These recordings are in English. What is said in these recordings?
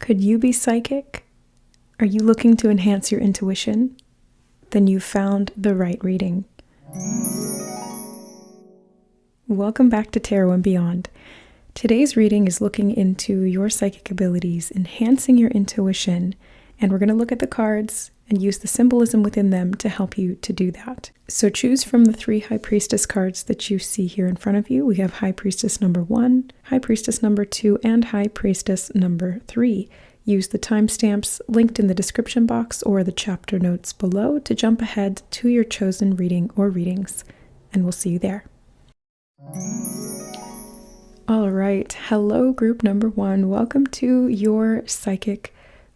Could you be psychic? Are you looking to enhance your intuition? Then you've found the right reading. Welcome back to Tarot and Beyond. Today's reading is looking into your psychic abilities, enhancing your intuition, and we're going to look at the cards and use the symbolism within them to help you to do that. So choose from the 3 High Priestess cards that you see here in front of you. We have High Priestess number 1, High Priestess number 2, and High Priestess number 3. Use the timestamps linked in the description box or the chapter notes below to jump ahead to your chosen reading or readings, and we'll see you there. All right, hello group number 1. Welcome to your psychic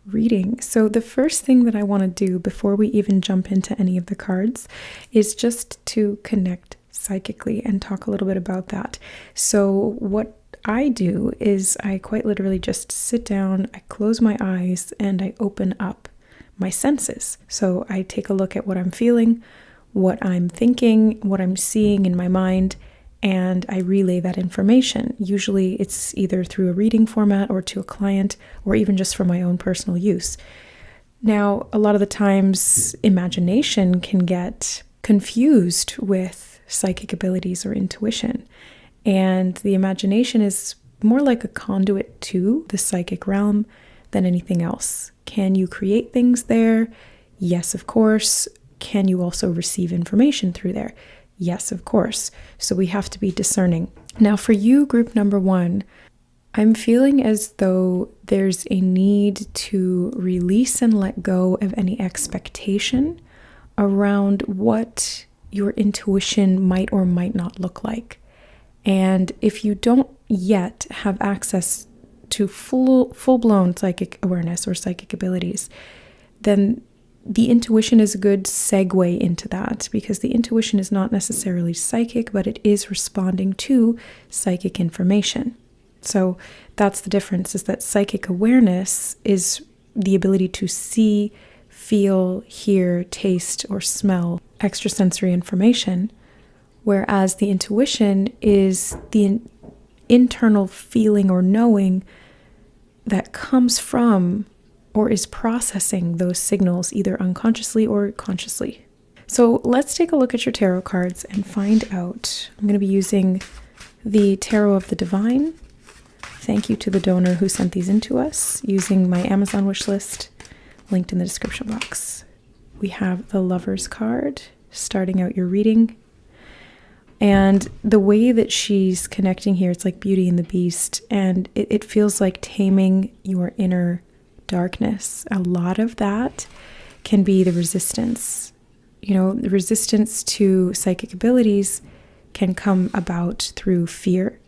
reading. So the first thing that I want to do before we even jump into any of the cards is just to connect psychically and talk a little bit about that. So what I do is I quite literally just sit down, I close my eyes, and I open up my senses. So I take a look at what I'm feeling, what I'm thinking, what I'm seeing in my mind, and I relay that information. Usually it's either through a reading format or to a client or even just for my own personal use. Now, a lot of the times imagination can get confused with psychic abilities or intuition. And the imagination is more like a conduit to the psychic realm than anything else. Can you create things there? Yes, of course. Can you also receive information through there? Yes, of course. So we have to be discerning. Now for you, group number 1, I'm feeling as though there's a need to release and let go of any expectation around what your intuition might or might not look like. And if you don't yet have access to full-blown psychic awareness or psychic abilities, then the intuition is a good segue into that, because the intuition is not necessarily psychic, but it is responding to psychic information. So that's the difference, is that psychic awareness is the ability to see, feel, hear, taste, or smell extrasensory information, whereas the intuition is the internal feeling or knowing that comes from or is processing those signals either unconsciously or consciously. So let's take a look at your tarot cards and find out. I'm going to be using the Tarot of the Divine. Thank you to the donor who sent these into us, using my Amazon wish list linked in the description box. We have the Lover's card starting out your reading. And the way that she's connecting here, it's like Beauty and the Beast, and it feels like taming your inner darkness. A lot of that can be the resistance. The resistance to psychic abilities can come about through fear,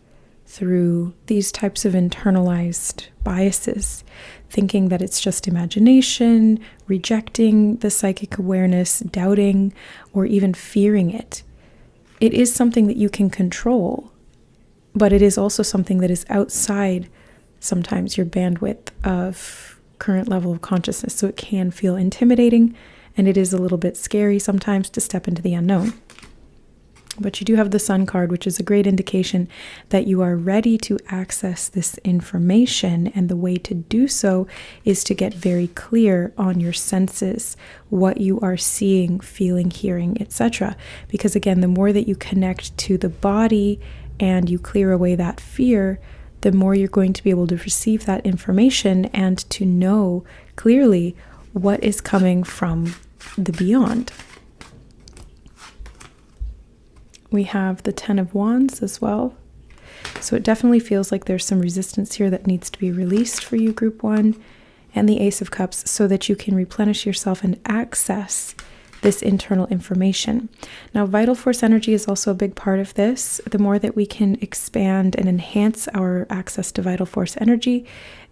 through these types of internalized biases, thinking that it's just imagination, rejecting the psychic awareness, doubting, or even fearing it. It is something that you can control, but it is also something that is outside sometimes your bandwidth of current level of consciousness. So it can feel intimidating, and it is a little bit scary sometimes to step into the unknown. But you do have the Sun card, which is a great indication that you are ready to access this information, and the way to do so is to get very clear on your senses, what you are seeing, feeling, hearing, etc. Because again, the more that you connect to the body and you clear away that fear, the more you're going to be able to receive that information and to know clearly what is coming from the beyond. We have the 10 of Wands as well. So it definitely feels like there's some resistance here that needs to be released for you, group 1, and the Ace of Cups, so that you can replenish yourself and access this internal information. Now, vital force energy is also a big part of this. The more that we can expand and enhance our access to vital force energy,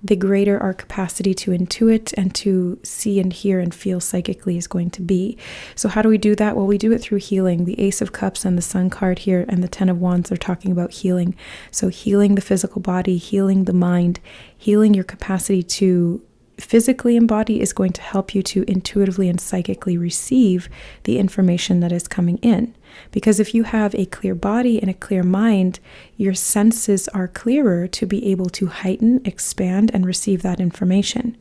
the greater our capacity to intuit and to see and hear and feel psychically is going to be. So how do we do that? Well, we do it through healing. The Ace of Cups and the Sun card here and the 10 of Wands are talking about healing. So healing the physical body, healing the mind, healing your capacity to physically embody is going to help you to intuitively and psychically receive the information that is coming in. Because if you have a clear body and a clear mind, your senses are clearer to be able to heighten, expand, and receive that information.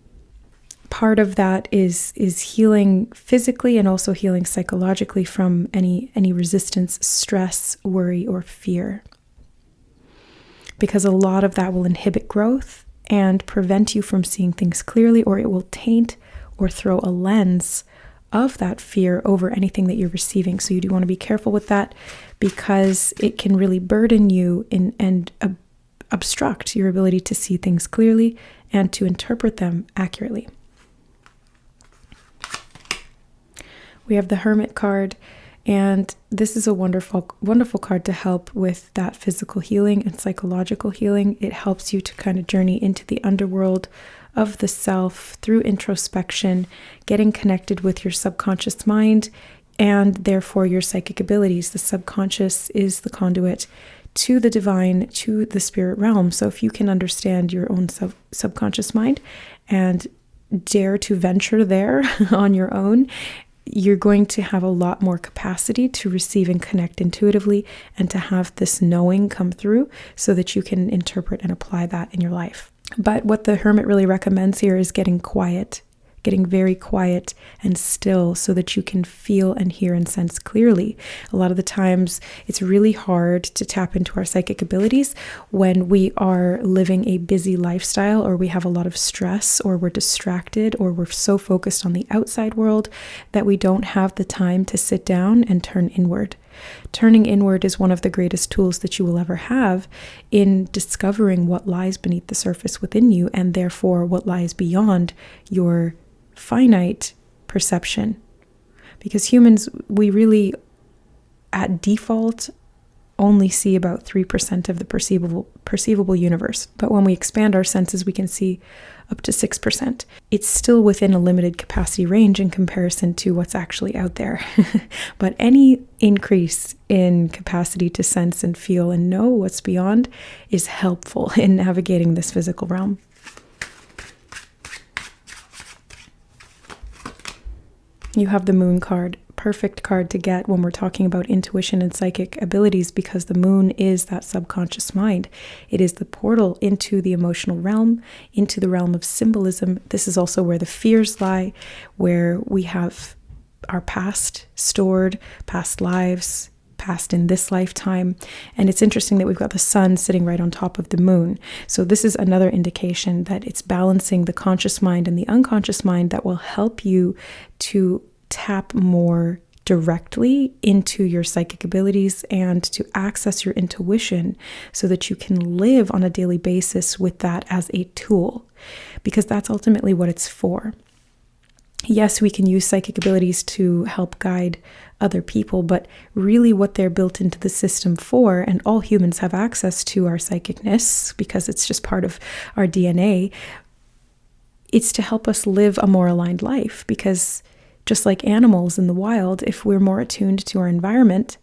Part of that is healing physically and also healing psychologically from any resistance, stress, worry, or fear. Because a lot of that will inhibit growth and prevent you from seeing things clearly, or it will taint or throw a lens of that fear over anything that you're receiving. So you do want to be careful with that, because it can really burden you and obstruct your ability to see things clearly and to interpret them accurately. We have the Hermit card, and this is a wonderful, wonderful card to help with that physical healing and psychological healing. It helps you to kind of journey into the underworld of the self through introspection, getting connected with your subconscious mind and therefore your psychic abilities. The subconscious is the conduit to the divine, to the spirit realm. So if you can understand your own subconscious mind and dare to venture there on your own, you're going to have a lot more capacity to receive and connect intuitively and to have this knowing come through so that you can interpret and apply that in your life. But what the Hermit really recommends here is getting quiet, getting very quiet and still so that you can feel and hear and sense clearly. A lot of the times it's really hard to tap into our psychic abilities when we are living a busy lifestyle, or we have a lot of stress, or we're distracted, or we're so focused on the outside world that we don't have the time to sit down and turn inward. Turning inward is one of the greatest tools that you will ever have in discovering what lies beneath the surface within you, and therefore what lies beyond your finite perception. Because humans, we really, at default, only see about 3% of the perceivable universe. But when we expand our senses, we can see up to 6%. It's still within a limited capacity range in comparison to what's actually out there. But any increase in capacity to sense and feel and know what's beyond is helpful in navigating this physical realm. You have the Moon card. Perfect card to get when we're talking about intuition and psychic abilities, because the moon is that subconscious mind. It is the portal into the emotional realm, into the realm of symbolism. This is also where the fears lie, where we have our past stored, past lives, past in this lifetime. And it's interesting that we've got the sun sitting right on top of the moon. So this is another indication that it's balancing the conscious mind and the unconscious mind that will help you to tap more directly into your psychic abilities and to access your intuition so that you can live on a daily basis with that as a tool, because that's ultimately what it's for. Yes, we can use psychic abilities to help guide other people, but really what they're built into the system for, and all humans have access to our psychicness because it's just part of our DNA, it's to help us live a more aligned life. Because just like animals in the wild, if we're more attuned to our environment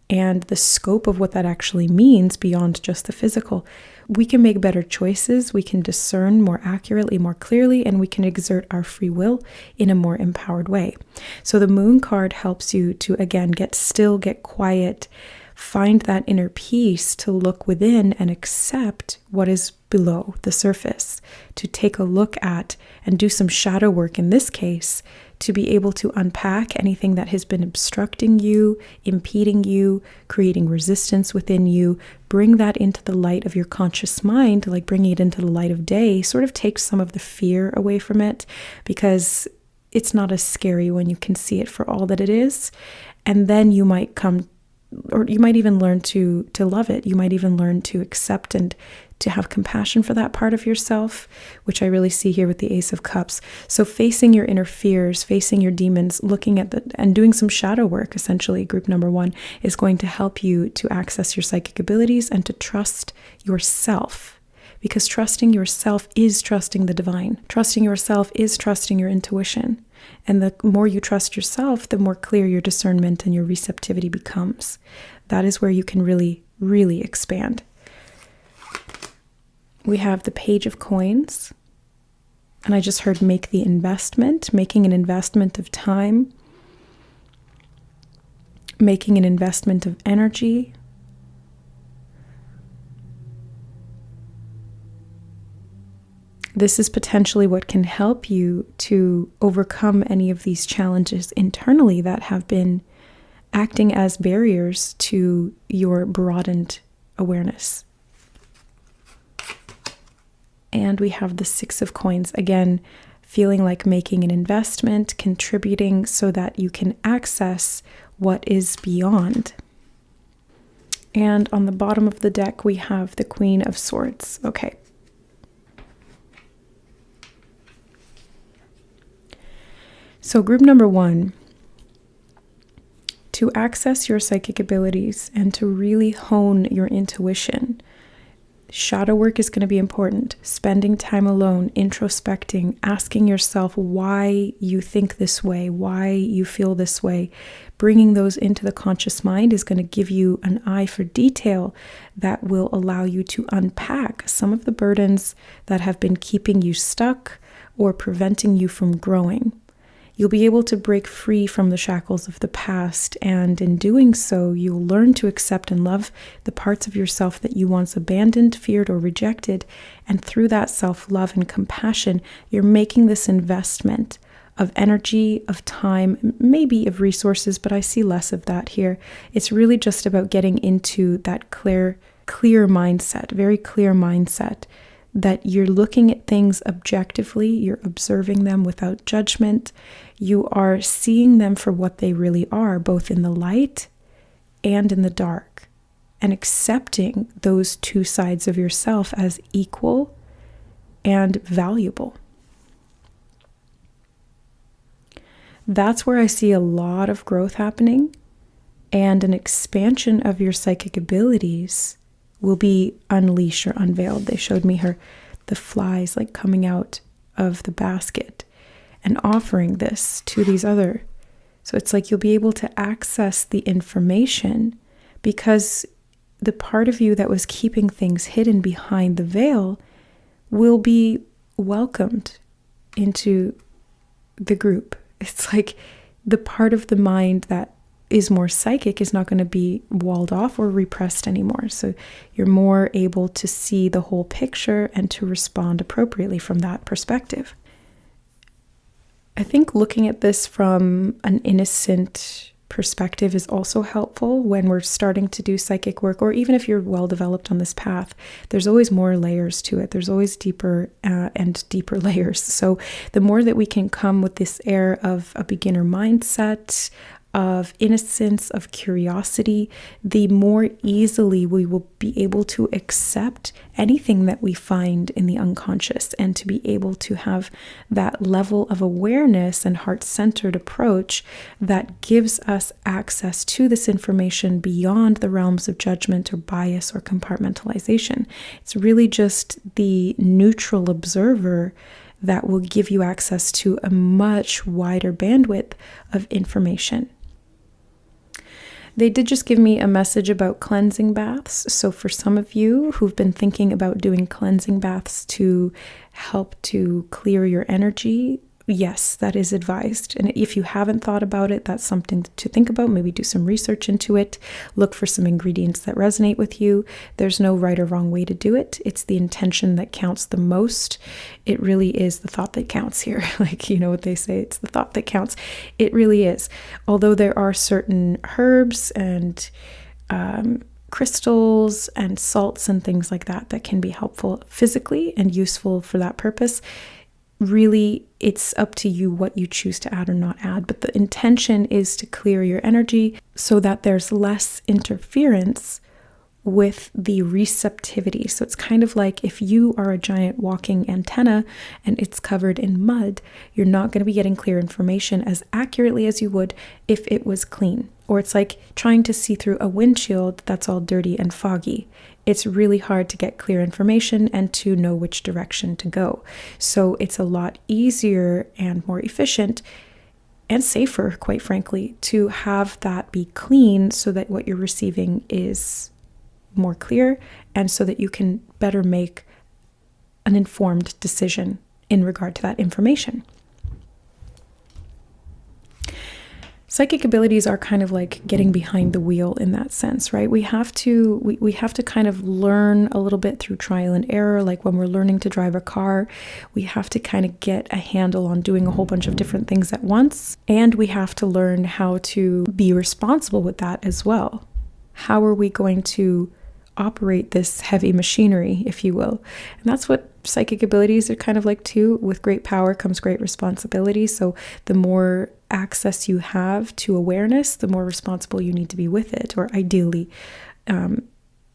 and the scope of what that actually means beyond just the physical, we can make better choices, we can discern more accurately, more clearly, and we can exert our free will in a more empowered way. So the Moon card helps you to, again, get still, get quiet, find that inner peace to look within and accept what is below the surface, to take a look at and do some shadow work in this case, to be able to unpack anything that has been obstructing you, impeding you, creating resistance within you, bring that into the light of your conscious mind, like bringing it into the light of day, sort of takes some of the fear away from it, because it's not as scary when you can see it for all that it is. And then you might come, or you might even learn to love it. You might even learn to accept and to have compassion for that part of yourself, which I really see here with the Ace of Cups. So facing your inner fears, facing your demons, looking at and doing some shadow work, essentially, group number 1, is going to help you to access your psychic abilities and to trust yourself. Because trusting yourself is trusting the divine. Trusting yourself is trusting your intuition. And the more you trust yourself, the more clear your discernment and your receptivity becomes. That is where you can really, really expand. We have the Page of Coins. And I just heard make the investment, making an investment of time, making an investment of energy. This is potentially what can help you to overcome any of these challenges internally that have been acting as barriers to your broadened awareness. And we have the Six of Coins, again, feeling like making an investment, contributing so that you can access what is beyond. And on the bottom of the deck, we have the Queen of Swords. Okay. So group number 1, to access your psychic abilities and to really hone your intuition, shadow work is going to be important. Spending time alone, introspecting, asking yourself why you think this way, why you feel this way. Bringing those into the conscious mind is going to give you an eye for detail that will allow you to unpack some of the burdens that have been keeping you stuck or preventing you from growing. You'll be able to break free from the shackles of the past, and in doing so, you'll learn to accept and love the parts of yourself that you once abandoned, feared, or rejected. And through that self-love and compassion, you're making this investment of energy, of time, maybe of resources, but I see less of that here. It's really just about getting into that clear mindset, very clear mindset, that you're looking at things objectively, you're observing them without judgment, you are seeing them for what they really are, both in the light and in the dark, and accepting those two sides of yourself as equal and valuable. That's where I see a lot of growth happening, and an expansion of your psychic abilities will be unleashed or unveiled. They showed me the flies like coming out of the basket and offering this to these other. So it's like you'll be able to access the information because the part of you that was keeping things hidden behind the veil will be welcomed into the group. It's like the part of the mind that is more psychic is not going to be walled off or repressed anymore. So you're more able to see the whole picture and to respond appropriately from that perspective. I think looking at this from an innocent perspective is also helpful when we're starting to do psychic work, or even if you're well developed on this path. There's always more layers to it. There's always deeper and deeper layers. So the more that we can come with this air of a beginner mindset, of innocence, of curiosity, the more easily we will be able to accept anything that we find in the unconscious, and to be able to have that level of awareness and heart-centered approach that gives us access to this information beyond the realms of judgment or bias or compartmentalization. It's really just the neutral observer that will give you access to a much wider bandwidth of information. They did just give me a message about cleansing baths. So for some of you who've been thinking about doing cleansing baths to help to clear your energy, yes, that is advised. And if you haven't thought about it, that's something to think about. Maybe do some research into it. Look for some ingredients that resonate with you. There's no right or wrong way to do it. It's the intention that counts the most. It really is the thought that counts here. Like, you know what they say, it's the thought that counts. It really is. Although there are certain herbs and crystals and salts and things like that that can be helpful physically and useful for that purpose, really, it's up to you what you choose to add or not add. But the intention is to clear your energy so that there's less interference with the receptivity. So it's kind of like if you are a giant walking antenna and it's covered in mud, you're not going to be getting clear information as accurately as you would if it was clean. Or it's like trying to see through a windshield that's all dirty and foggy. It's really hard to get clear information and to know which direction to go. So it's a lot easier and more efficient and safer, quite frankly, to have that be clean so that what you're receiving is more clear and so that you can better make an informed decision in regard to that information. Psychic abilities are kind of like getting behind the wheel in that sense, right? We have to kind of learn a little bit through trial and error. Like when we're learning to drive a car, we have to kind of get a handle on doing a whole bunch of different things at once. And we have to learn how to be responsible with that as well. How are we going to operate this heavy machinery, if you will? And that's what psychic abilities are kind of like too. With great power comes great responsibility. So the more access you have to awareness, the more responsible you need to be with it, or ideally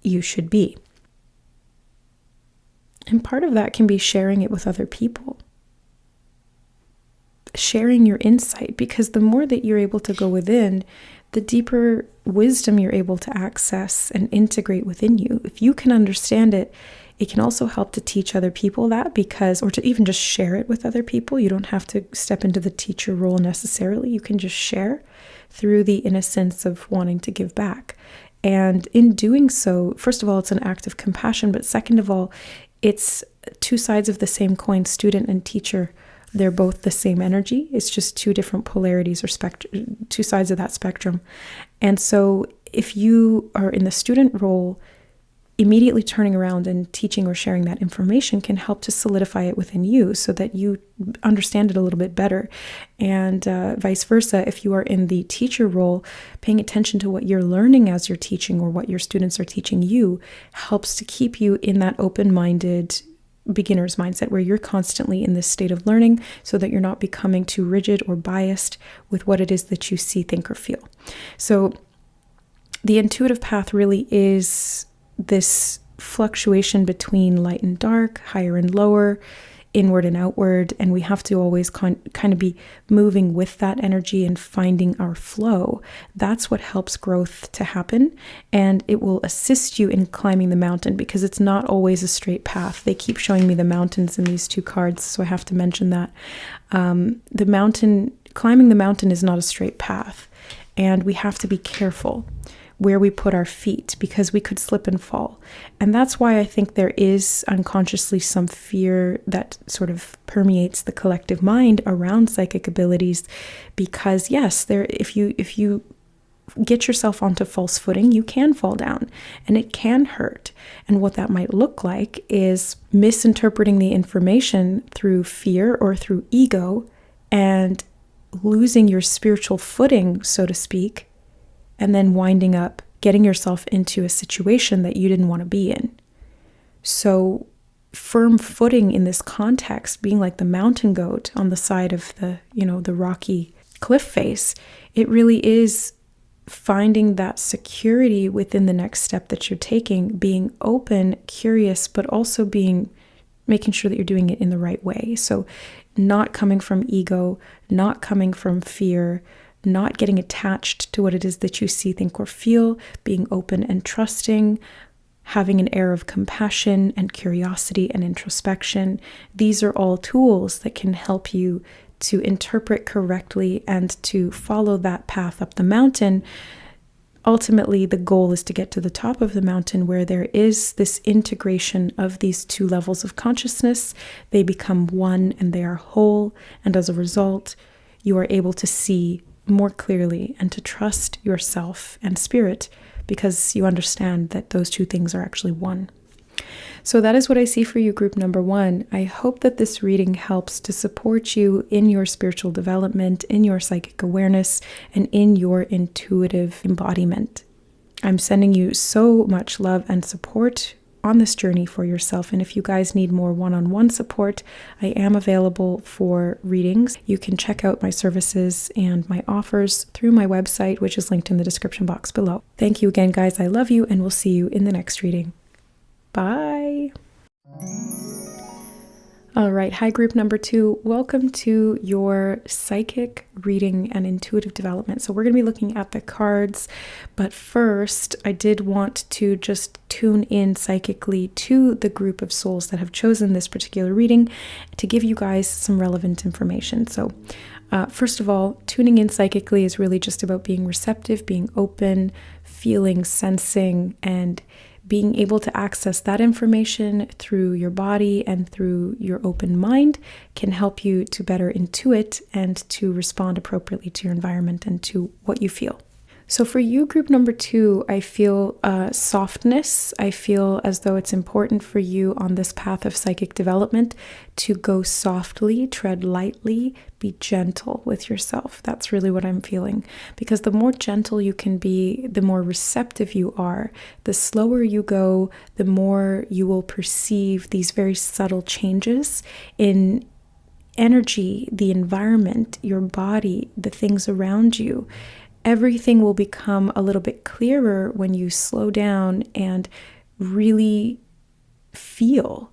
you should be. And part of that can be sharing it with other people. Sharing your insight, because the more that you're able to go within, the deeper wisdom you're able to access and integrate within you. If you can understand it, it can also help to teach other people that, or to even just share it with other people. You don't have to step into the teacher role necessarily. You can just share through the innocence of wanting to give back. And in doing so, first of all, it's an act of compassion, but second of all, it's two sides of the same coin, student and teacher. They're both the same energy. It's just two different polarities or two sides of that spectrum. And so if you are in the student role, immediately turning around and teaching or sharing that information can help to solidify it within you so that you understand it a little bit better. And vice versa, if you are in the teacher role, paying attention to what you're learning as you're teaching or what your students are teaching you helps to keep you in that open-minded beginner's mindset where you're constantly in this state of learning so that you're not becoming too rigid or biased with what it is that you see, think, or feel. So the intuitive path really is this fluctuation between light and dark, higher and lower, inward and outward, and we have to always kind of be moving with that energy and finding our flow. That's what helps growth to happen, and it will assist you in climbing the mountain because it's not always a straight path. They keep showing me the mountains in these two cards, so I have to mention that. Climbing the mountain is not a straight path, and we have to be careful where we put our feet because we could slip and fall. And that's why I think there is unconsciously some fear that sort of permeates the collective mind around psychic abilities, because yes, if you get yourself onto false footing, you can fall down and it can hurt. And what that might look like is misinterpreting the information through fear or through ego and losing your spiritual footing, so to speak, and then winding up getting yourself into a situation that you didn't want to be in. So firm footing in this context, being like the mountain goat on the side of the rocky cliff face, it really is finding that security within the next step that you're taking, being open, curious, but also making sure that you're doing it in the right way. So not coming from ego, not coming from fear, not getting attached to what it is that you see, think, or feel, being open and trusting, having an air of compassion and curiosity and introspection. These are all tools that can help you to interpret correctly and to follow that path up the mountain. Ultimately, the goal is to get to the top of the mountain where there is this integration of these two levels of consciousness. They become one and they are whole. And as a result, you are able to see more clearly and to trust yourself and spirit because you understand that those two things are actually one. So that is what I see for you, group number 1. I hope that this reading helps to support you in your spiritual development, in your psychic awareness, and in your intuitive embodiment. I'm sending you so much love and support on this journey for yourself. And if you guys need more one-on-one support, I am available for readings. You can check out my services and my offers through my website, which is linked in the description box below. Thank you again, guys. I love you, and we'll see you in the next reading. Bye. All right. Hi, group number 2. Welcome to your psychic reading and intuitive development. So we're going to be looking at the cards, but first I did want to just tune in psychically to the group of souls that have chosen this particular reading to give you guys some relevant information. So first of all, tuning in psychically is really just about being receptive, being open, feeling, sensing, and being able to access that information through your body and through your open mind can help you to better intuit and to respond appropriately to your environment and to what you feel. So for you, group number 2, I feel softness. I feel as though it's important for you on this path of psychic development to go softly, tread lightly, be gentle with yourself. That's really what I'm feeling. Because the more gentle you can be, the more receptive you are. The slower you go, the more you will perceive these very subtle changes in energy, the environment, your body, the things around you. Everything will become a little bit clearer when you slow down and really feel.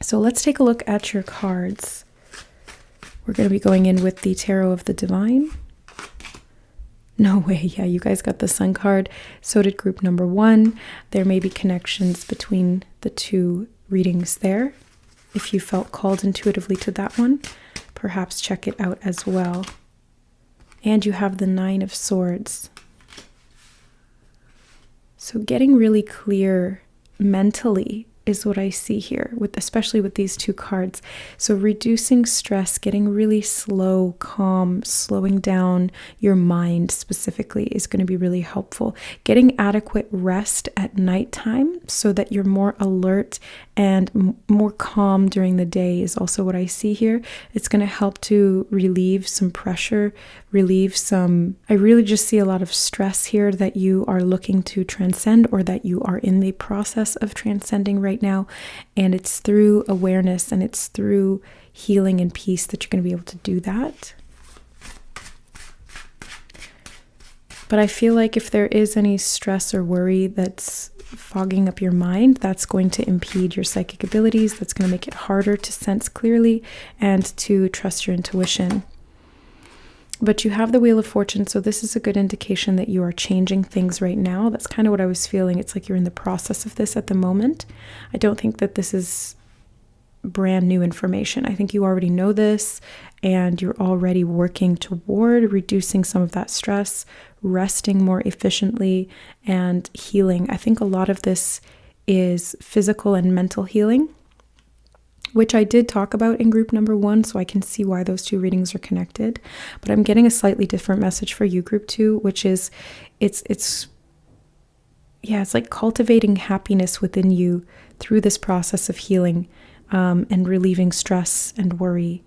So let's take a look at your cards. We're going to be going in with the Tarot of the Divine. No way, yeah, you guys got the Sun card. So did group number 1. There may be connections between the 2 readings there. If you felt called intuitively to that one, perhaps check it out as well. And you have the 9 of Swords. So getting really clear mentally is what I see here, especially with these 2 cards. So reducing stress, getting really slow, calm, slowing down your mind specifically is going to be really helpful. Getting adequate rest at nighttime so that you're more alert and more calm during the day is also what I see here. It's going to help to relieve some pressure, I really just see a lot of stress here that you are looking to transcend or that you are in the process of transcending right now. And it's through awareness and it's through healing and peace that you're going to be able to do that. But I feel like if there is any stress or worry that's fogging up your mind, that's going to impede your psychic abilities. That's going to make it harder to sense clearly and to trust your intuition. But you have the Wheel of Fortune, so this is a good indication that you are changing things right now. That's kind of what I was feeling. It's like you're in the process of this at the moment. I don't think that this is brand new information. I think you already know this and you're already working toward reducing some of that stress, resting more efficiently, and healing. I think a lot of this is physical and mental healing, which I did talk about in group number 1, so I can see why those 2 readings are connected. But I'm getting a slightly different message for you, group 2, which is it's like cultivating happiness within you through this process of healing and relieving stress and worry.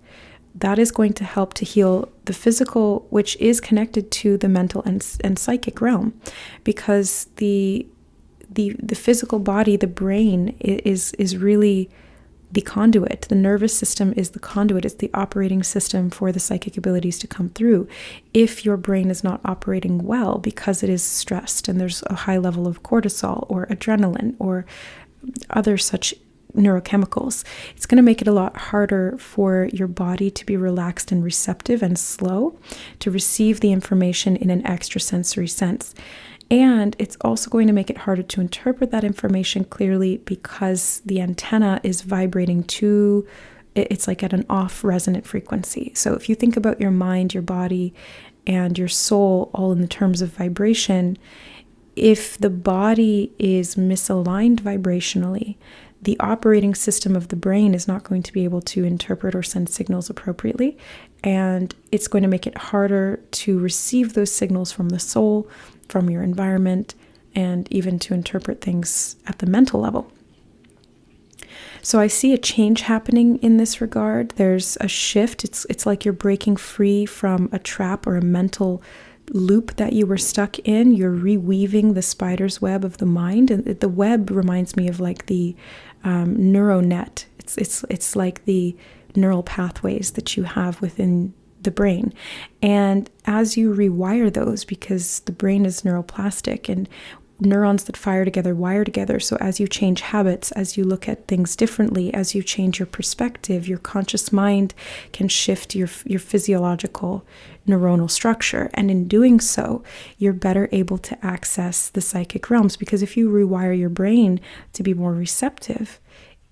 That is going to help to heal the physical, which is connected to the mental and psychic realm, because the physical body, the brain, is really the conduit. The nervous system is the conduit. It's the operating system for the psychic abilities to come through. If your brain is not operating well because it is stressed and there's a high level of cortisol or adrenaline or other such neurochemicals, it's going to make it a lot harder for your body to be relaxed and receptive and slow to receive the information in an extrasensory sense. And it's also going to make it harder to interpret that information clearly because the antenna is vibrating it's like at an off resonant frequency. So if you think about your mind, your body, and your soul all in the terms of vibration, if the body is misaligned vibrationally, the operating system of the brain is not going to be able to interpret or send signals appropriately. And it's going to make it harder to receive those signals from the soul, from your environment, and even to interpret things at the mental level. So I see a change happening in this regard. There's a shift. It's like you're breaking free from a trap or a mental loop that you were stuck in. You're reweaving the spider's web of the mind. And the web reminds me of like the neuronet. It's like the neural pathways that you have within the brain. And as you rewire those, because the brain is neuroplastic and neurons that fire together wire together. So as you change habits, as you look at things differently, as you change your perspective, your conscious mind can shift your physiological neuronal structure. And in doing so, you're better able to access the psychic realms, because if you rewire your brain to be more receptive,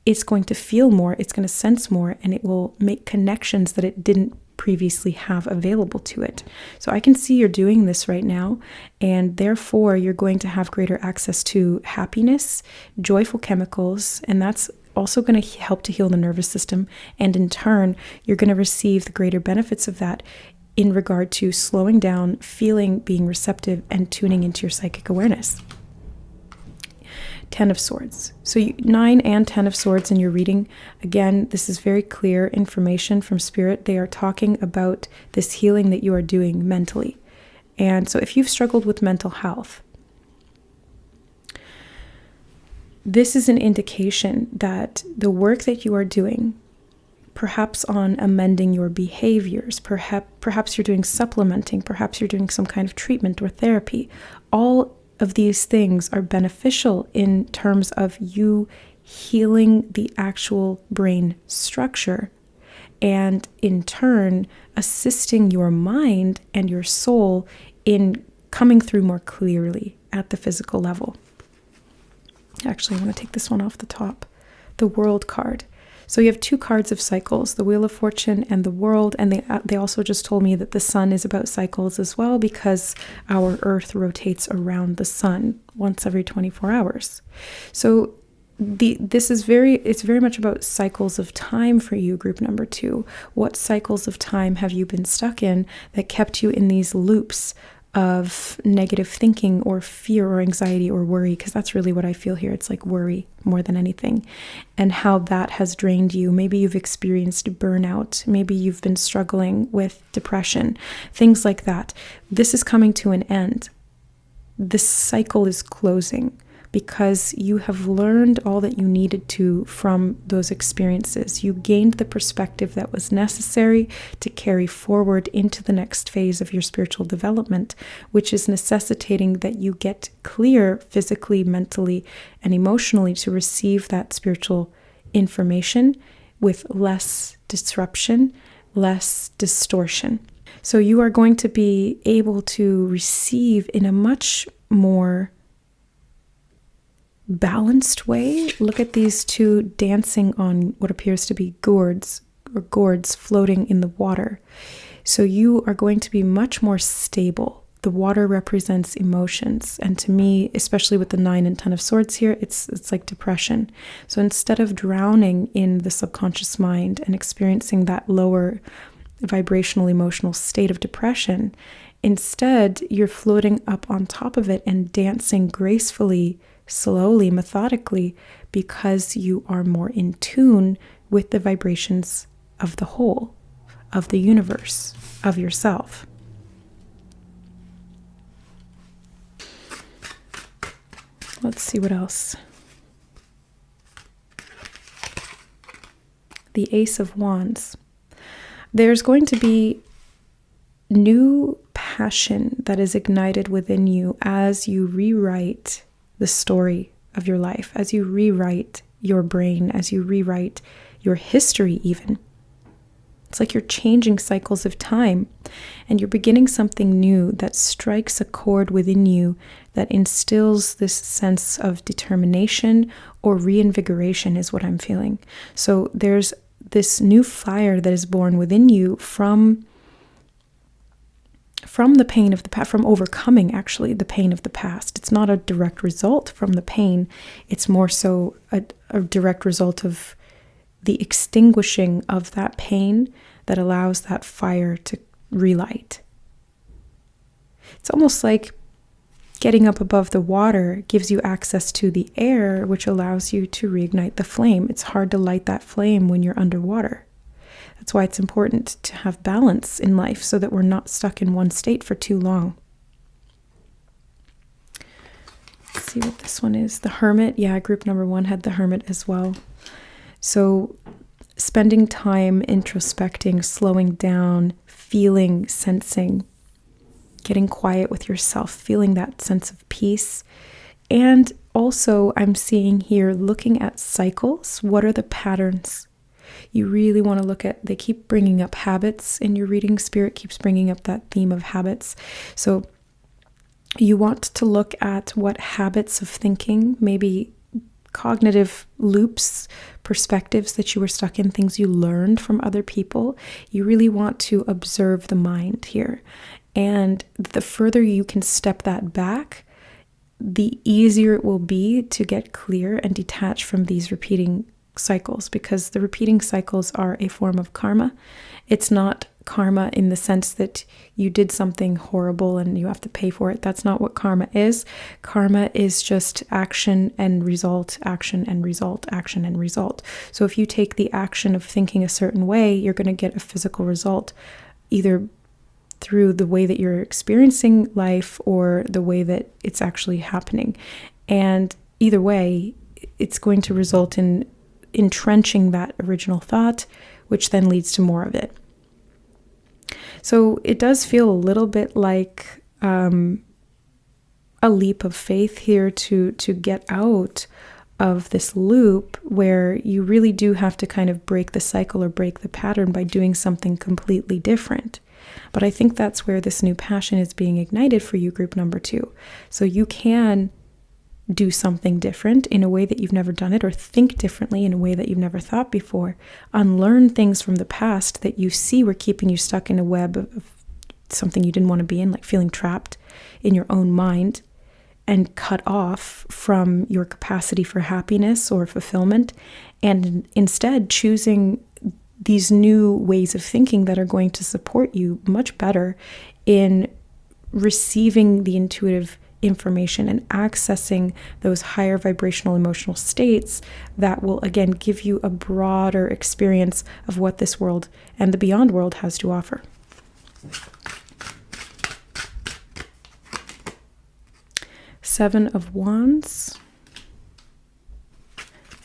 it's going to feel more, it's going to sense more, and it will make connections that it didn't previously have available to it. So I can see you're doing this right now, and therefore you're going to have greater access to happiness, joyful chemicals, and that's also going to help to heal the nervous system. And in turn, you're going to receive the greater benefits of that in regard to slowing down, feeling, being receptive, and tuning into your psychic awareness. 10 of Swords. So 9 and 10 of Swords in your reading. Again, this is very clear information from Spirit. They are talking about this healing that you are doing mentally. And so if you've struggled with mental health, this is an indication that the work that you are doing, perhaps on amending your behaviors, perhaps you're doing supplementing, perhaps you're doing some kind of treatment or therapy, all of these things are beneficial in terms of you healing the actual brain structure and in turn assisting your mind and your soul in coming through more clearly at the physical level. Actually, I want to take this one off the top. The World card. So you have 2 cards of cycles, the Wheel of Fortune and the World, and they also just told me that the sun is about cycles as well because our Earth rotates around the sun once every 24 hours. So it's very much about cycles of time for you, group number 2. What cycles of time have you been stuck in that kept you in these loops of negative thinking or fear or anxiety or worry? Because that's really what I feel here. It's like worry more than anything, and how that has drained you. Maybe you've experienced burnout. Maybe you've been struggling with depression, things like that. This is coming to an end. This cycle is closing because you have learned all that you needed to from those experiences. You gained the perspective that was necessary to carry forward into the next phase of your spiritual development, which is necessitating that you get clear physically, mentally, and emotionally to receive that spiritual information with less disruption, less distortion. So you are going to be able to receive in a much more balanced way. Look at these 2 dancing on what appears to be gourds floating in the water. So you are going to be much more stable. The water represents emotions, and to me, especially with the 9 and 10 of Swords here, it's like depression. So instead of drowning in the subconscious mind and experiencing that lower vibrational emotional state of depression, instead you're floating up on top of it and dancing gracefully, slowly, methodically, because you are more in tune with the vibrations of the whole, of the universe, of yourself. Let's see what else. The Ace of Wands. There's going to be new passion that is ignited within you as you rewrite the story of your life, as you rewrite your brain, as you rewrite your history even. It's like you're changing cycles of time and you're beginning something new that strikes a chord within you that instills this sense of determination or reinvigoration is what I'm feeling. So there's this new fire that is born within you from the pain of the past, from overcoming actually the pain of the past. It's not a direct result from the pain. It's more so a direct result of the extinguishing of that pain that allows that fire to relight. It's almost like getting up above the water gives you access to the air, which allows you to reignite the flame. It's hard to light that flame when you're underwater. That's why it's important to have balance in life so that we're not stuck in one state for too long. Let's see what this one is. The Hermit. Yeah, group number 1 had the Hermit as well. So spending time introspecting, slowing down, feeling, sensing, getting quiet with yourself, feeling that sense of peace. And also I'm seeing here looking at cycles. What are the patterns? You really want to look at, they keep bringing up habits in your reading. Spirit keeps bringing up that theme of habits. So you want to look at what habits of thinking maybe cognitive loops, perspectives that you were stuck in, things you learned from other people. You really want to observe the mind here. And the further you can step that back, the easier it will be to get clear and detach from these repeating cycles, because the repeating cycles are a form of karma. It's not karma in the sense that you did something horrible and you have to pay for it. That's not what karma is. Karma is just action and result, action and result, action and result. So if you take the action of thinking a certain way, you're going to get a physical result, either through the way that you're experiencing life or the way that it's actually happening. And either way, it's going to result in entrenching that original thought, which then leads to more of it. So it does feel a little bit like a leap of faith here to get out of this loop where you really do have to kind of break the cycle or break the pattern by doing something completely different. But I think that's where this new passion is being ignited for you, group number 2. So you can do something different in a way that you've never done it, or think differently in a way that you've never thought before. Unlearn things from the past that you see were keeping you stuck in a web of something you didn't want to be in, like feeling trapped in your own mind and cut off from your capacity for happiness or fulfillment, and instead choosing these new ways of thinking that are going to support you much better in receiving the intuitive information and accessing those higher vibrational emotional states that will again give you a broader experience of what this world and the beyond world has to offer. Seven of Wands.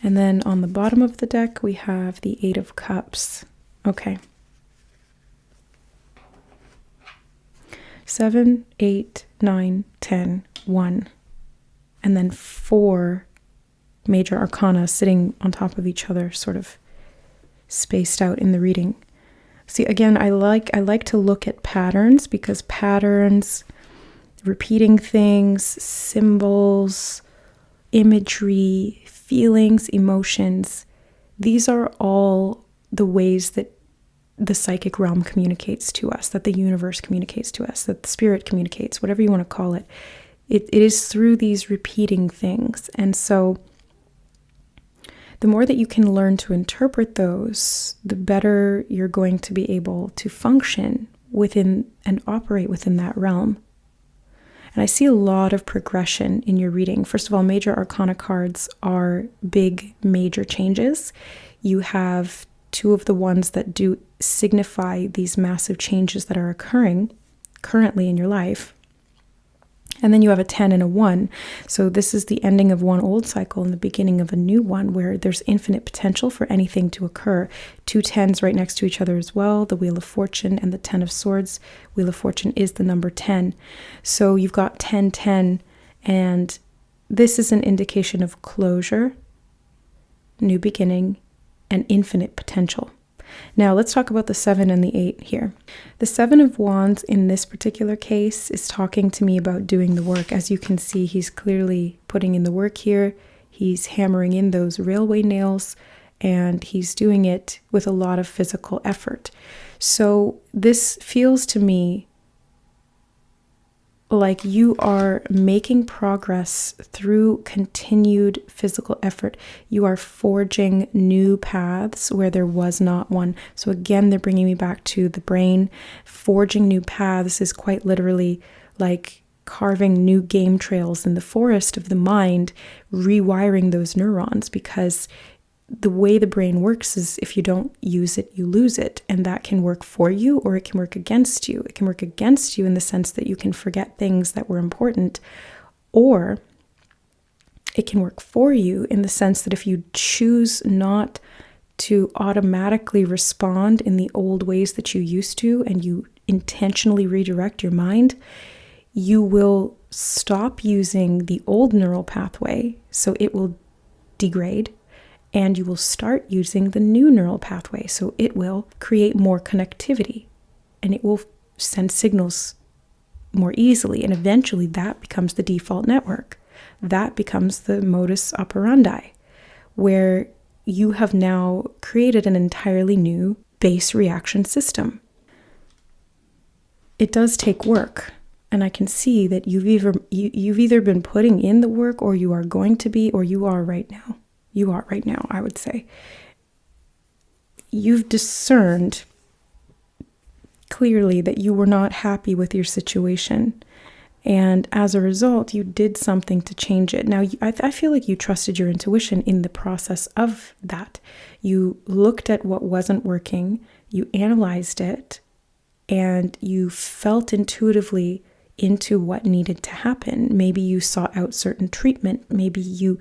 And then on the bottom of the deck, we have the Eight of Cups. Okay. 7, 8, 9, 10, 1. And then 4 major arcana sitting on top of each other, sort of spaced out in the reading. See, again, I like to look at patterns, because patterns, repeating things, symbols, imagery, feelings, emotions, these are all the ways that the psychic realm communicates to us, that the universe communicates to us, that the spirit communicates, whatever you want to call it. It is through these repeating things. And so the more that you can learn to interpret those, the better you're going to be able to function within and operate within that realm. And I see a lot of progression in your reading. First of all, major arcana cards are big, major changes. You have 2 of the ones that do signify these massive changes that are occurring currently in your life. And then you have a 10 and a 1. So this is the ending of one old cycle and the beginning of a new one, where there's infinite potential for anything to occur. 2 10s right next to each other as well, the Wheel of Fortune and the 10 of Swords. Wheel of Fortune is the number 10. So you've got 10, 10, and this is an indication of closure, new beginning, and infinite potential. Now let's talk about the 7 and the 8 here. The 7 of Wands in this particular case is talking to me about doing the work. As you can see, he's clearly putting in the work here. He's hammering in those railway nails, and he's doing it with a lot of physical effort. So this feels to me like you are making progress through continued physical effort. You are forging new paths where there was not one. So again, they're bringing me back to the brain. Forging new paths is quite literally like carving new game trails in the forest of the mind, rewiring those neurons, because the way the brain works is if you don't use it, you lose it. And that can work for you or it can work against you. It can work against you in the sense that you can forget things that were important, or it can work for you in the sense that if you choose not to automatically respond in the old ways that you used to, and you intentionally redirect your mind, you will stop using the old neural pathway, so it will degrade. And you will start using the new neural pathway. So it will create more connectivity and it will send signals more easily. And eventually that becomes the default network. That becomes the modus operandi. where you have now created an entirely new base reaction system. It does take work, and I can see that you've either been putting in the work, or you are going to be, or you are right now. You are right now, I would say. You've discerned clearly that you were not happy with your situation. And as a result, you did something to change it. Now, I feel like you trusted your intuition in the process of that. You looked at what wasn't working, you analyzed it, and you felt intuitively into what needed to happen. Maybe you sought out certain treatment. Maybe you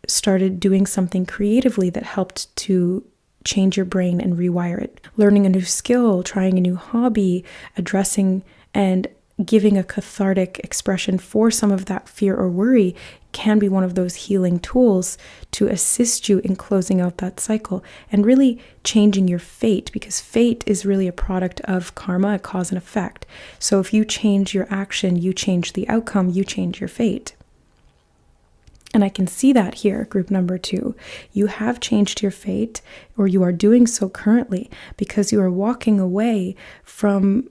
started doing something creatively that helped to change your brain and rewire it. Learning a new skill, trying a new hobby, addressing and giving a cathartic expression for some of that fear or worry can be one of those healing tools to assist you in closing out that cycle and really changing your fate, because fate is really a product of karma, a cause and effect. So if you change your action, you change the outcome, you change your fate. And I can see that here, group number 2. You have changed your fate, or you are doing so currently, because you are walking away from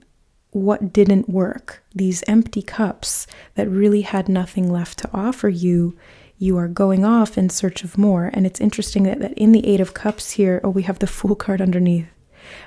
what didn't work, these empty cups that really had nothing left to offer you. You are going off in search of more. And it's interesting that in the 8 of Cups here, we have the Fool card underneath.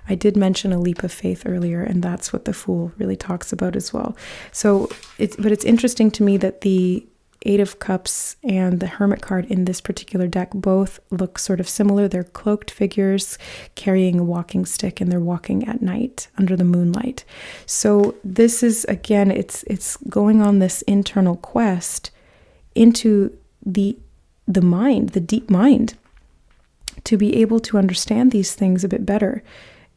I did mention a leap of faith earlier, and that's what the Fool really talks about as well. So it's interesting to me that the 8 of Cups and the Hermit card in this particular deck both look sort of similar. They're cloaked figures carrying a walking stick, and they're walking at night under the moonlight. So this is, again, it's going on this internal quest into the mind, the deep mind, to be able to understand these things a bit better.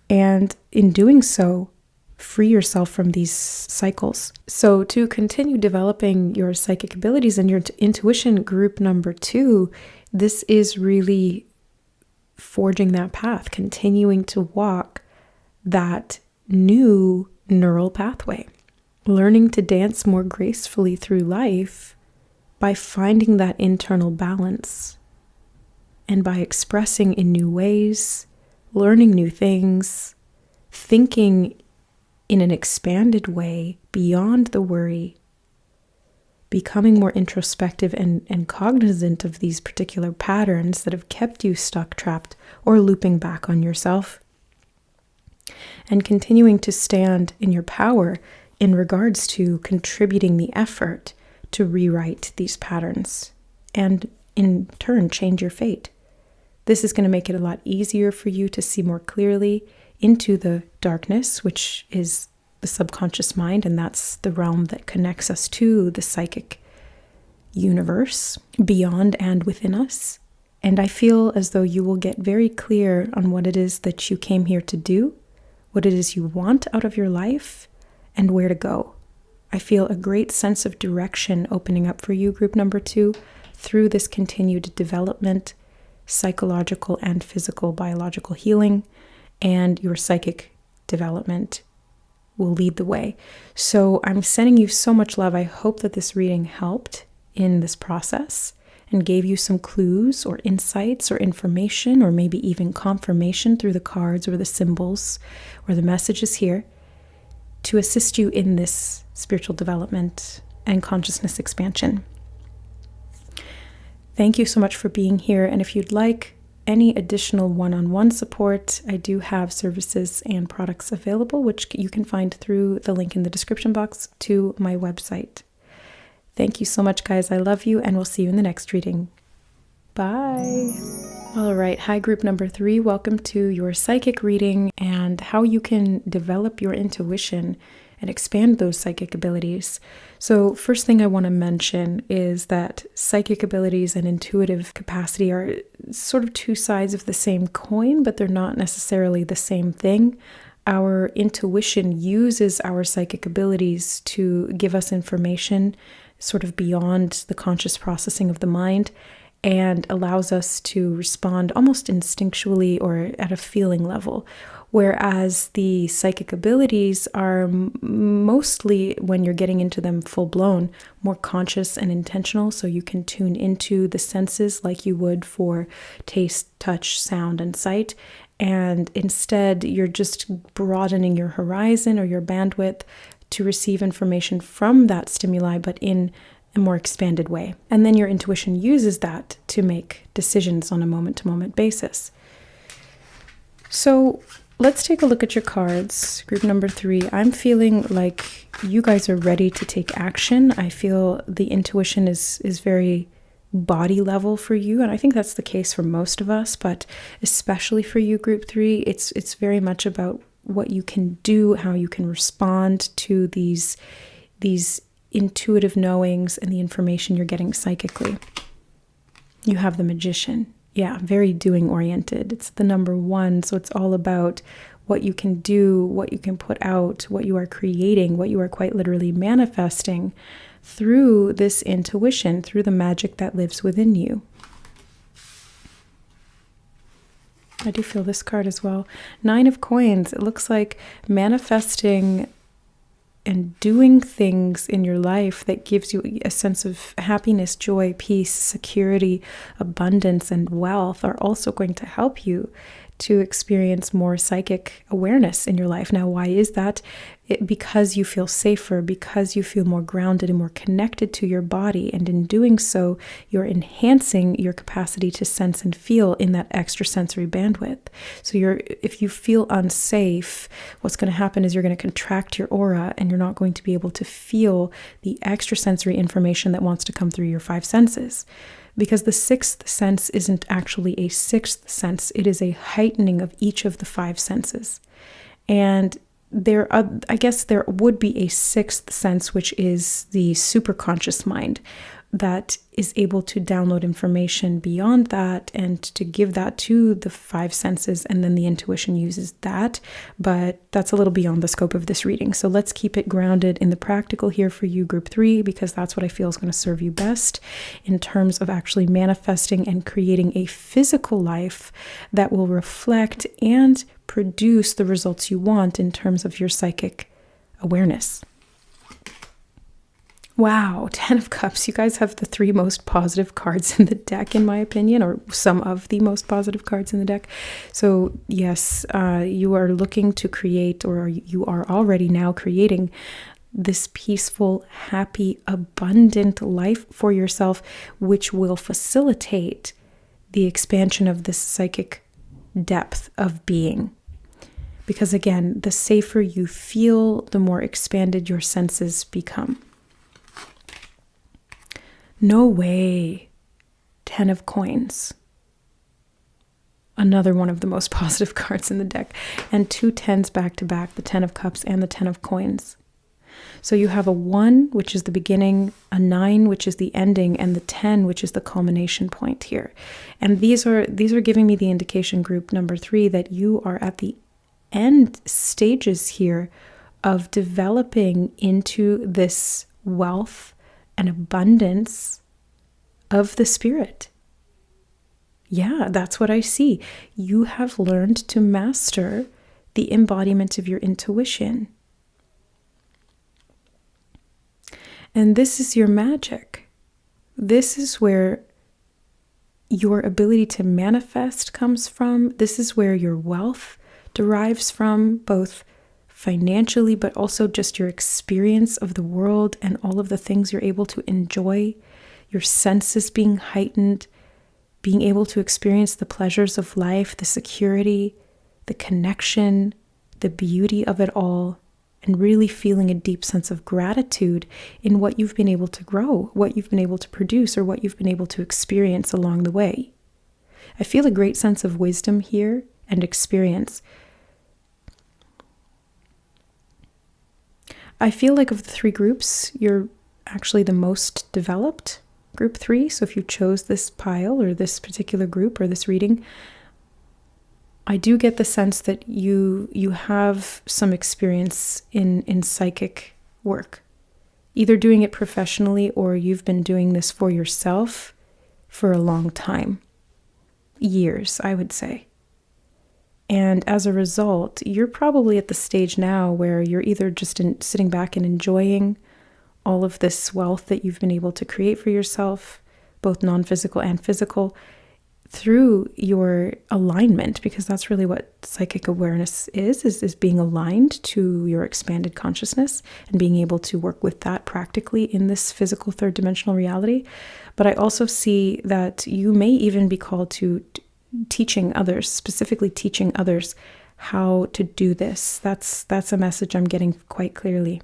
And in doing so, free yourself from these cycles. So to continue developing your psychic abilities and your intuition, group number 2, this is really forging that path, continuing to walk that new neural pathway, learning to dance more gracefully through life by finding that internal balance and by expressing in new ways, learning new things, thinking in an expanded way beyond the worry, becoming more introspective and cognizant of these particular patterns that have kept you stuck, trapped, or looping back on yourself, and continuing to stand in your power in regards to contributing the effort to rewrite these patterns and in turn change your fate. This is going to make it a lot easier for you to see more clearly into the darkness, which is the subconscious mind, and that's the realm that connects us to the psychic universe beyond and within us. And I feel as though you will get very clear on what it is that you came here to do, what it is you want out of your life, and where to go. I feel a great sense of direction opening up for you, group number 2, through this continued development, psychological and physical, biological healing, and your psychic development will lead the way. So I'm sending you so much love. I hope that this reading helped in this process and gave you some clues or insights or information, or maybe even confirmation through the cards or the symbols or the messages here to assist you in this spiritual development and consciousness expansion. Thank you so much for being here. And if you'd like any additional one-on-one support, I do have services and products available, which you can find through the link in the description box to my website. Thank you so much, guys. I love you, and we'll see you in the next reading. Bye. All right. Hi, group number 3. Welcome to your psychic reading and how you can develop your intuition and expand those psychic abilities. So first thing I want to mention is that psychic abilities and intuitive capacity are sort of two sides of the same coin, but they're not necessarily the same thing. Our intuition uses our psychic abilities to give us information sort of beyond the conscious processing of the mind, and allows us to respond almost instinctually or at a feeling level. Whereas the psychic abilities are mostly, when you're getting into them full blown, more conscious and intentional. So you can tune into the senses like you would for taste, touch, sound, and sight. And instead, you're just broadening your horizon or your bandwidth to receive information from that stimuli, but in a more expanded way. And then your intuition uses that to make decisions on a moment-to-moment basis. So let's take a look at your cards. Group number 3. I'm feeling like you guys are ready to take action. I feel the intuition is very body level for you, and I think that's the case for most of us, but especially for you, group 3, it's very much about what you can do, how you can respond to these intuitive knowings and the information you're getting psychically. You have the Magician. Yeah, very doing oriented. It's the number 1, so it's all about what you can do, what you can put out, what you are creating, what you are quite literally manifesting through this intuition, through the magic that lives within you. I do feel this card as well. 9 of Coins. It looks like manifesting and doing things in your life that gives you a sense of happiness, joy, peace, security, abundance, and wealth are also going to help you to experience more psychic awareness in your life. Now, why is that? Because you feel safer, because you feel more grounded and more connected to your body. And in doing so, you're enhancing your capacity to sense and feel in that extrasensory bandwidth. So if you feel unsafe, what's going to happen is you're going to contract your aura and you're not going to be able to feel the extrasensory information that wants to come through your 5 senses. Because the 6th sense isn't actually a 6th sense. It is a heightening of each of the 5 senses. And I guess there would be a 6th sense, which is the superconscious mind that is able to download information beyond that and to give that to the 5 senses, and then the intuition uses that. But that's a little beyond the scope of this reading. So let's keep it grounded in the practical here for you, group 3, because that's what I feel is going to serve you best in terms of actually manifesting and creating a physical life that will reflect and produce the results you want in terms of your psychic awareness. Wow, 10 of Cups. You guys have the 3 most positive cards in the deck, in my opinion, or some of the most positive cards in the deck. So yes, you are looking to create, or you are already now creating this peaceful, happy, abundant life for yourself, which will facilitate the expansion of this psychic depth of being. Because again, the safer you feel, the more expanded your senses become. No way. 10 of Coins. Another one of the most positive cards in the deck. And 2 10s back to back, the 10 of Cups and the 10 of Coins. So you have a 1, which is the beginning, a 9, which is the ending, and the 10, which is the culmination point here. And these are giving me the indication, group number 3, that you are at the end stages here of developing into this wealth and abundance of the spirit. Yeah, that's what I see. You have learned to master the embodiment of your intuition. And this is your magic. This is where your ability to manifest comes from. This is where your wealth derives from, both financially, but also just your experience of the world and all of the things you're able to enjoy, your senses being heightened, being able to experience the pleasures of life, the security, the connection, the beauty of it all, and really feeling a deep sense of gratitude in what you've been able to grow, what you've been able to produce, or what you've been able to experience along the way. I feel a great sense of wisdom here and experience. I feel like of the 3 groups, you're actually the most developed, group 3. So if you chose this pile or this particular group or this reading, I do get the sense that you have some experience in psychic work, either doing it professionally or you've been doing this for yourself for a long time. Years, I would say. And as a result, you're probably at the stage now where you're either just sitting back and enjoying all of this wealth that you've been able to create for yourself, both non-physical and physical, through your alignment, because that's really what psychic awareness is being aligned to your expanded consciousness and being able to work with that practically in this physical third dimensional reality. But I also see that you may even be called to teaching others, specifically teaching others how to do this. That's a message I'm getting quite clearly.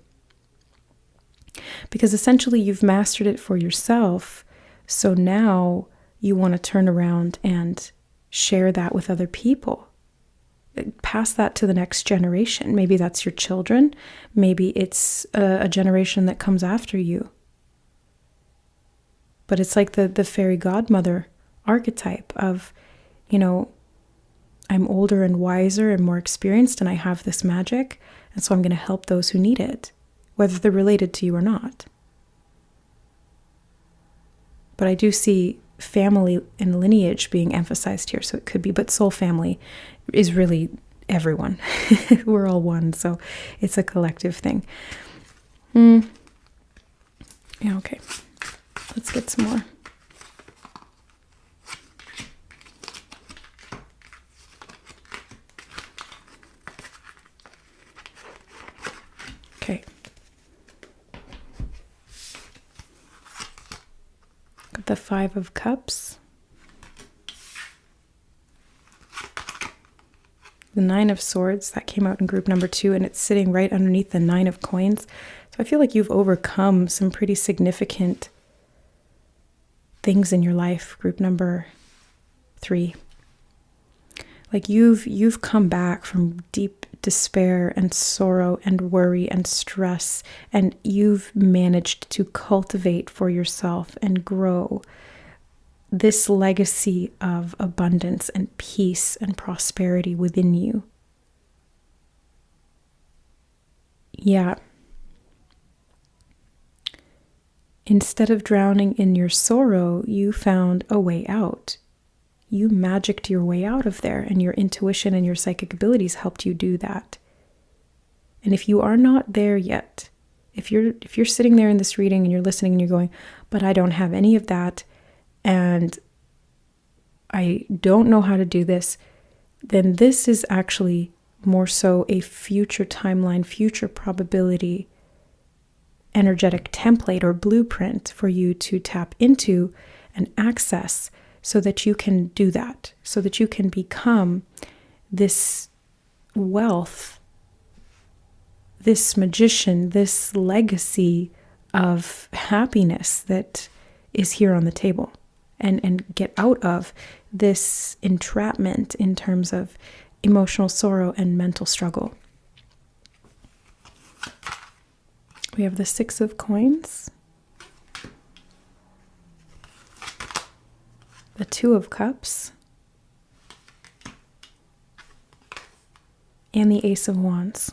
Because essentially you've mastered it for yourself, so now you want to turn around and share that with other people. Pass that to the next generation. Maybe that's your children. Maybe it's a generation that comes after you. But it's like the fairy godmother archetype of, I'm older and wiser and more experienced, and I have this magic, and so I'm going to help those who need it, whether they're related to you or not. But I do see family and lineage being emphasized here, so it could be, but soul family is really everyone. We're all one, so it's a collective thing. Yeah, okay. Let's get some more. Okay. Got the 5 of Cups. The 9 of Swords, that came out in group number 2, and it's sitting right underneath the 9 of Coins. So I feel like you've overcome some pretty significant things in your life, group number 3. Like you've come back from deep despair and sorrow and worry and stress, and you've managed to cultivate for yourself and grow this legacy of abundance and peace and prosperity within you. Yeah. Instead of drowning in your sorrow, you found a way out. You magicked your way out of there, and your intuition and your psychic abilities helped you do that. And if you are not there yet, if you're sitting there in this reading and you're listening and you're going, but I don't have any of that, and I don't know how to do this, then this is actually more so a future timeline, future probability, energetic template or blueprint for you to tap into and access, so that you can do that, so that you can become this wealth, this magician, this legacy of happiness that is here on the table, and get out of this entrapment in terms of emotional sorrow and mental struggle. We have the 6 of Coins, the 2 of Cups, and the Ace of Wands.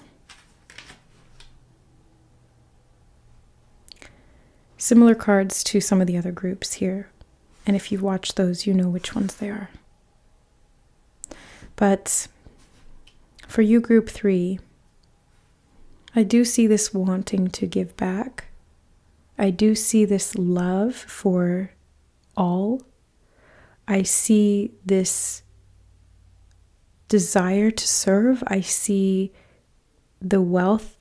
Similar cards to some of the other groups here. And if you've watched those, you know which ones they are. But for you, group 3, I do see this wanting to give back. I do see this love for all. I see this desire to serve. I see the wealth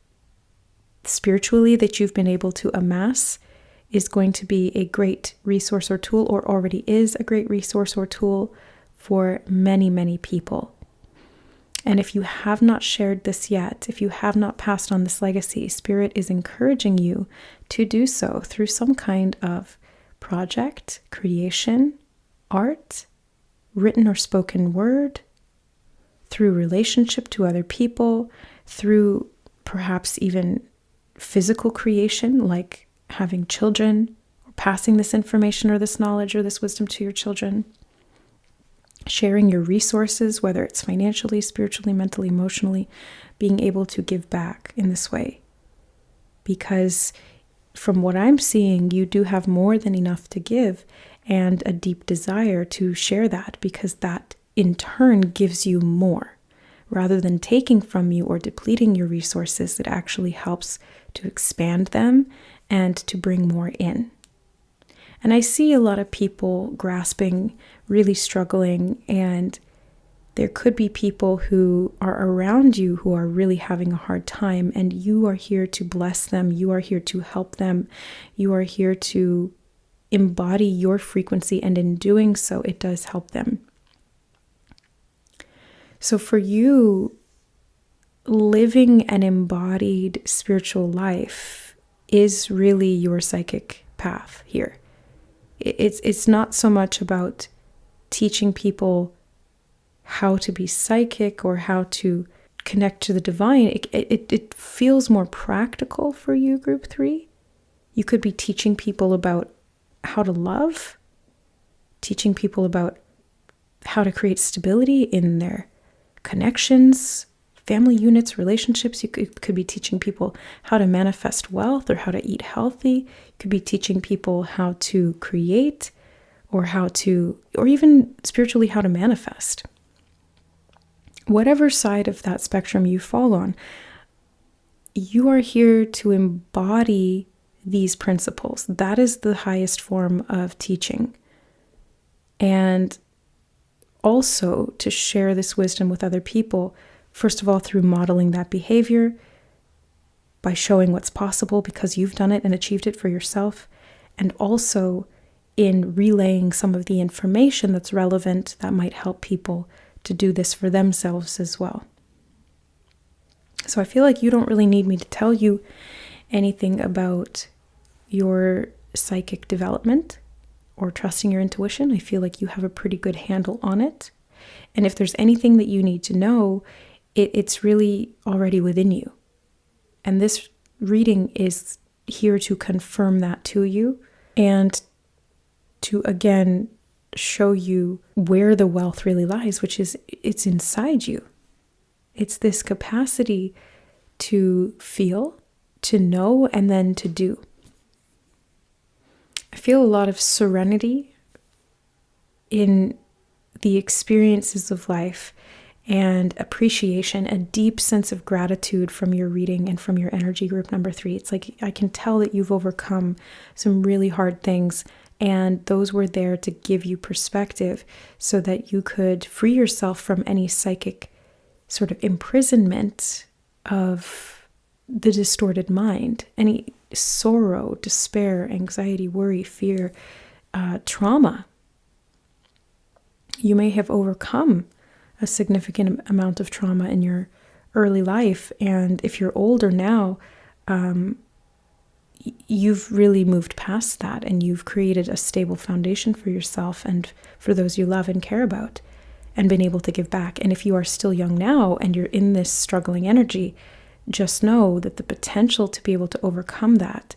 spiritually that you've been able to amass is going to be a great resource or tool, or already is a great resource or tool for many, many people. And if you have not shared this yet, if you have not passed on this legacy, Spirit is encouraging you to do so through some kind of project, creation, art, written or spoken word, through relationship to other people, through perhaps even physical creation, like having children, or passing this information or this knowledge or this wisdom to your children, sharing your resources, whether it's financially, spiritually, mentally, emotionally, being able to give back in this way. Because from what I'm seeing, you do have more than enough to give, and a deep desire to share that, because that in turn gives you more. rather than taking from you or depleting your resources, it actually helps to expand them and to bring more in. And I see a lot of people grasping, really struggling, and there could be people who are around you who are really having a hard time, and you are here to bless them. You are here to help them. You are here to embody your frequency, and in doing so, it does help them. So for you, living an embodied spiritual life is really your psychic path here. It's not so much about teaching people how to be psychic or how to connect to the divine. It feels more practical for you, group 3. You could be teaching people about how to love, teaching people about how to create stability in their connections, family units, relationships. You could be teaching people how to manifest wealth or how to eat healthy. You could be teaching people how to create or even spiritually how to manifest. Whatever side of that spectrum you fall on, you are here to embody these principles. That is the highest form of teaching. And also to share this wisdom with other people, first of all, through modeling that behavior, by showing what's possible because you've done it and achieved it for yourself, and also in relaying some of the information that's relevant that might help people to do this for themselves as well. So I feel like you don't really need me to tell you anything about your psychic development or trusting your intuition. I feel like you have a pretty good handle on it. And if there's anything that you need to know, it's really already within you. And this reading is here to confirm that to you and to, again, show you where the wealth really lies, which is it's inside you. It's this capacity to feel, to know, and then to do. I feel a lot of serenity in the experiences of life and appreciation, a deep sense of gratitude from your reading and from your energy, group number 3. It's like I can tell that you've overcome some really hard things, and those were there to give you perspective so that you could free yourself from any psychic sort of imprisonment of the distorted mind, any sorrow, despair, anxiety, worry, fear, trauma. You may have overcome a significant amount of trauma in your early life, and if you're older now, you've really moved past that, and you've created a stable foundation for yourself and for those you love and care about, and been able to give back. And if you are still young now and you're in this struggling energy, just know that the potential to be able to overcome that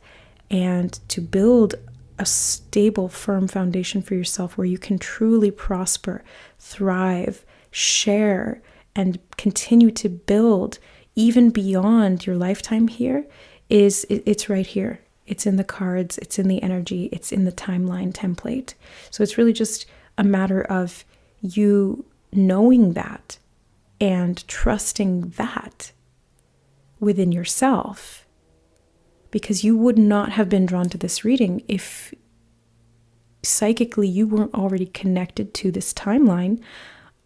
and to build a stable, firm foundation for yourself where you can truly prosper, thrive, share, and continue to build even beyond your lifetime here, it's right here. It's in the cards, it's in the energy, it's in the timeline template. So it's really just a matter of you knowing that and trusting that within yourself, because you would not have been drawn to this reading if psychically you weren't already connected to this timeline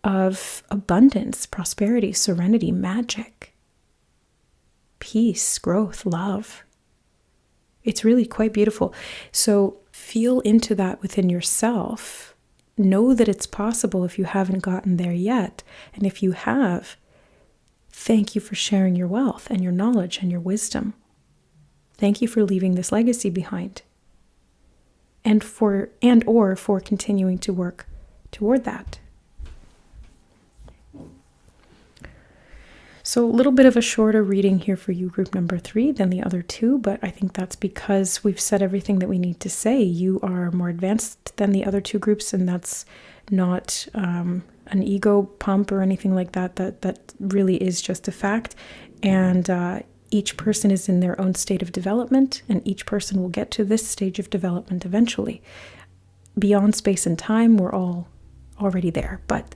of abundance, prosperity, serenity, magic, peace, growth, love. It's really quite beautiful. So feel into that within yourself. Know that it's possible if you haven't gotten there yet. And if you have, thank you for sharing your wealth and your knowledge and your wisdom. Thank you for leaving this legacy behind. And for continuing to work toward that. So a little bit of a shorter reading here for you, group number 3, than the other two, but I think that's because we've said everything that we need to say. You are more advanced than the other two groups, and that's not an ego pump or anything like that. That really is just a fact. And each person is in their own state of development, and each person will get to this stage of development eventually. Beyond space and time, we're all already there, but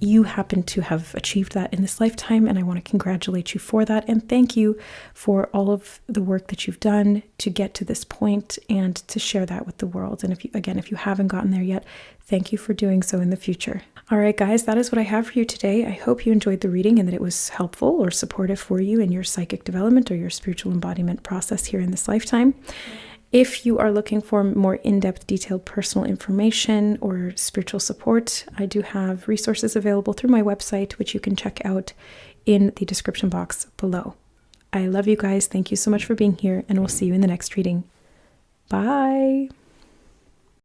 you happen to have achieved that in this lifetime, and I want to congratulate you for that, and thank you for all of the work that you've done to get to this point and to share that with the world. And if you haven't gotten there yet, thank you for doing so in the future. All right, guys, that is what I have for you today. I hope you enjoyed the reading and that it was helpful or supportive for you in your psychic development or your spiritual embodiment process here in this lifetime. If you are looking for more in-depth, detailed personal information or spiritual support, I do have resources available through my website, which you can check out in the description box below. I love you guys. Thank you so much for being here, and we'll see you in the next reading. Bye.